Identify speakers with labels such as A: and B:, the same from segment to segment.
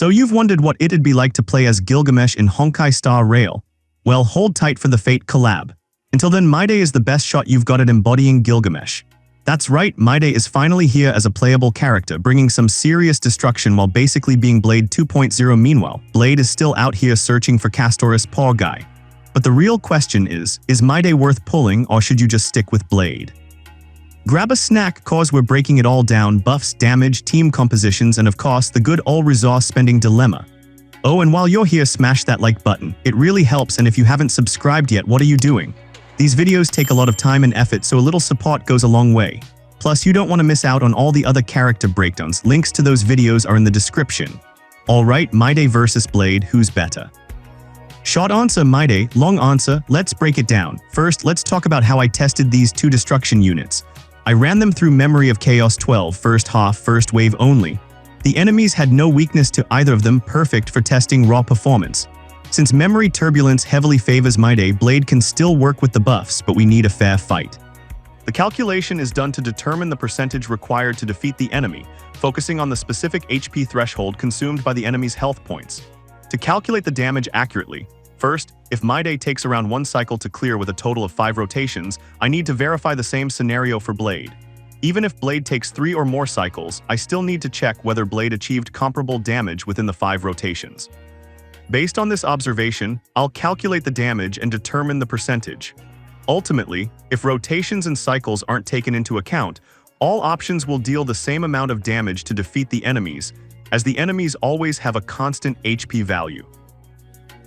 A: So you've wondered what it'd be like to play as Gilgamesh in Honkai Star Rail? Well, hold tight for the Fate collab. Until then, Mydei is the best shot you've got at embodying Gilgamesh. That's right, Mydei is finally here as a playable character, bringing some serious destruction while basically being Blade 2.0. Meanwhile, Blade is still out here searching for Castor's poor guy. But the real question is Mydei worth pulling, or should you just stick with Blade? Grab a snack, cause we're breaking it all down: buffs, damage, team compositions, and of course, the good old resource spending dilemma. Oh, and while you're here, smash that like button. It really helps, and if you haven't subscribed yet, what are you doing? These videos take a lot of time and effort, so a little support goes a long way. Plus, you don't want to miss out on all the other character breakdowns. Links to those videos are in the description. Alright, Mydei versus Blade, who's better? Short answer, Mydei. Long answer, let's break it down. First, let's talk about how I tested these two destruction units. I ran them through Memory of Chaos 12, first half, first wave only. The enemies had no weakness to either of them, perfect for testing raw performance. Since Memory Turbulence heavily favors Mydei, Blade can still work with the buffs, but we need a fair fight. The calculation is done to determine the percentage required to defeat the enemy, focusing on the specific HP threshold consumed by the enemy's health points. To calculate the damage accurately, first, if Mydei takes around 1 cycle to clear with a total of 5 rotations, I need to verify the same scenario for Blade. Even if Blade takes 3 or more cycles, I still need to check whether Blade achieved comparable damage within the 5 rotations. Based on this observation, I'll calculate the damage and determine the percentage. Ultimately, if rotations and cycles aren't taken into account, all options will deal the same amount of damage to defeat the enemies, as the enemies always have a constant HP value.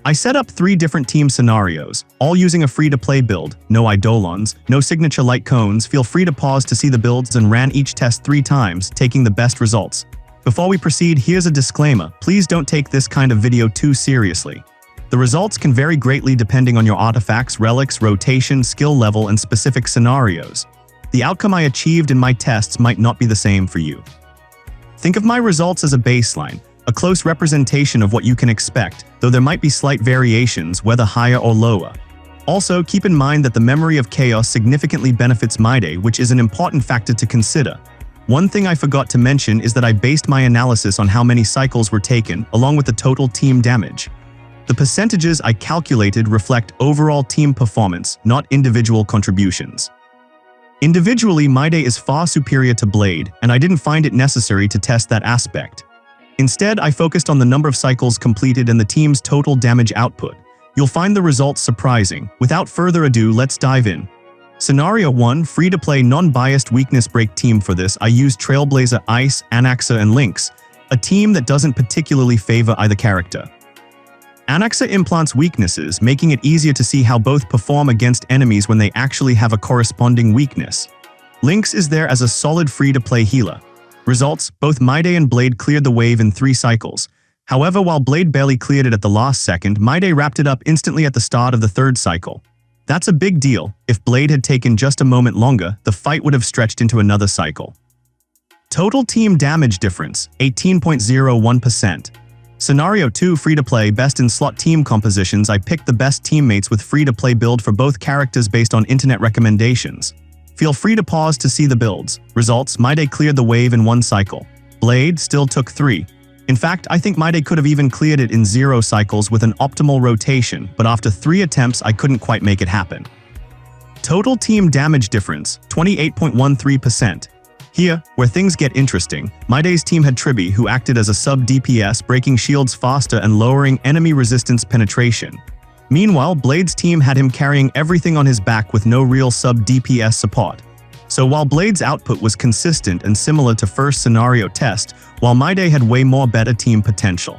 A: I set up 3 different team scenarios, all using a free-to-play build. No eidolons, no signature light cones. Feel free to pause to see the builds, and ran each test 3 times, taking the best results. Before we proceed, here's a disclaimer: please don't take this kind of video too seriously. The results can vary greatly depending on your artifacts, relics, rotation, skill level, and specific scenarios. The outcome I achieved in my tests might not be the same for you. Think of my results as a baseline, a close representation of what you can expect, though there might be slight variations, whether higher or lower. Also, keep in mind that the Memory of Chaos significantly benefits Mydei, which is an important factor to consider. One thing I forgot to mention is that I based my analysis on how many cycles were taken, along with the total team damage. The percentages I calculated reflect overall team performance, not individual contributions. Individually, Mydei is far superior to Blade, and I didn't find it necessary to test that aspect. Instead, I focused on the number of cycles completed and the team's total damage output. You'll find the results surprising. Without further ado, let's dive in. Scenario 1, free-to-play non-biased weakness break team. For this, I used Trailblazer, Ice, Anaxa, and Lynx, a team that doesn't particularly favor either character. Anaxa implants weaknesses, making it easier to see how both perform against enemies when they actually have a corresponding weakness. Lynx is there as a solid free-to-play healer. Results: both Mydei and Blade cleared the wave in 3 cycles. However, while Blade barely cleared it at the last second, Mydei wrapped it up instantly at the start of the 3rd cycle. That's a big deal. If Blade had taken just a moment longer, the fight would have stretched into another cycle. Total team damage difference, 18.01%. Scenario 2, free-to-play, best in slot team compositions. I picked the best teammates with free-to-play build for both characters based on internet recommendations. Feel free to pause to see the builds. Results: Mydei cleared the wave in 1 cycle. Blade still took 3. In fact, I think Mydei could have even cleared it in 0 cycles with an optimal rotation, but after 3 attempts I couldn't quite make it happen. Total team damage difference, 28.13%. Here, where things get interesting, Mydei's team had Tribi, who acted as a sub-DPS, breaking shields faster and lowering enemy resistance penetration. Meanwhile, Blade's team had him carrying everything on his back with no real sub-DPS support. So while Blade's output was consistent and similar to first scenario test, while Mydei had way more better team potential.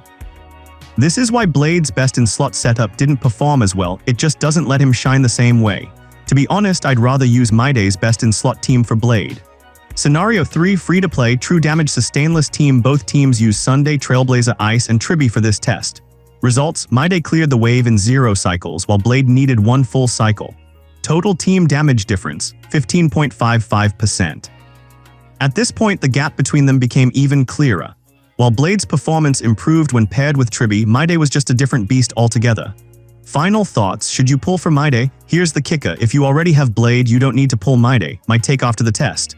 A: This is why Blade's best in slot setup didn't perform as well. It just doesn't let him shine the same way. To be honest, I'd rather use Mydei's best in slot team for Blade. Scenario 3, free-to-play, true damage Sustainless team. Both teams use Sunday, Trailblazer, Ice, and Tribi for this test. Results: Mydei cleared the wave in 0 cycles, while Blade needed 1 full cycle. Total team damage difference, 15.55%. At this point, the gap between them became even clearer. While Blade's performance improved when paired with Tribi, Mydei was just a different beast altogether. Final thoughts: should you pull for Mydei? Here's the kicker: if you already have Blade, you don't need to pull Mydei. My take after the test.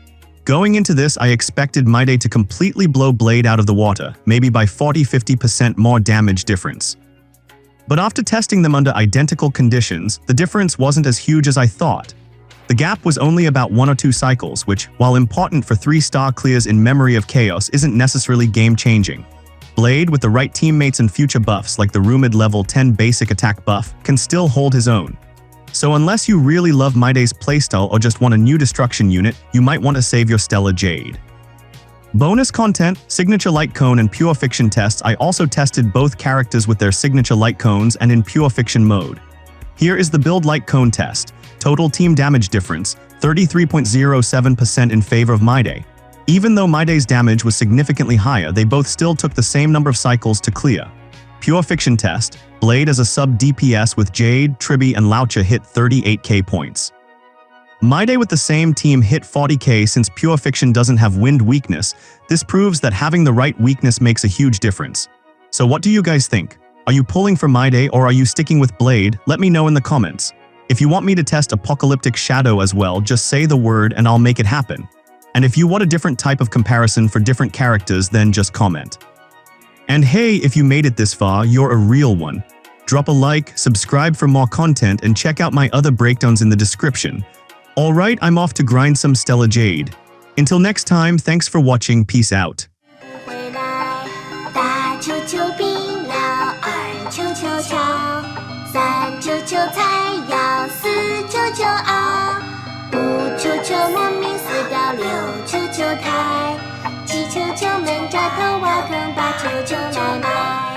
A: Going into this, I expected Mydei to completely blow Blade out of the water, maybe by 40–50% more damage difference. But after testing them under identical conditions, the difference wasn't as huge as I thought. The gap was only about 1 or 2 cycles, which, while important for 3-star clears in Memory of Chaos, isn't necessarily game-changing. Blade, with the right teammates and future buffs like the rumored level 10 basic attack buff, can still hold his own. So unless you really love Mydei's playstyle or just want a new destruction unit, you might want to save your Stellar Jade. Bonus content, Signature Light Cone and Pure Fiction tests. I also tested both characters with their Signature Light Cones and in Pure Fiction mode. Here is the Build Light Cone test. Total team damage difference, 33.07% in favor of Mydei. Even though Mydei's damage was significantly higher, they both still took the same number of cycles to clear. Pure Fiction test, Blade as a sub-DPS with Jade, Tribi, and Laucha hit 38k points. Mydei with the same team hit 40k. Since Pure Fiction doesn't have wind weakness, this proves that having the right weakness makes a huge difference. So what do you guys think? Are you pulling for Mydei or are you sticking with Blade? Let me know in the comments. If you want me to test Apocalyptic Shadow as well, just say the word and I'll make it happen. And if you want a different type of comparison for different characters, then just comment. And hey, if you made it this far, you're a real one. Drop a like, subscribe for more content, and check out my other breakdowns in the description. Alright, I'm off to grind some Stellar Jade. Until next time, thanks for watching, peace out.
B: 799，899，999，399，599，莫名死掉699台，799们扎头挖坑，899奶奶。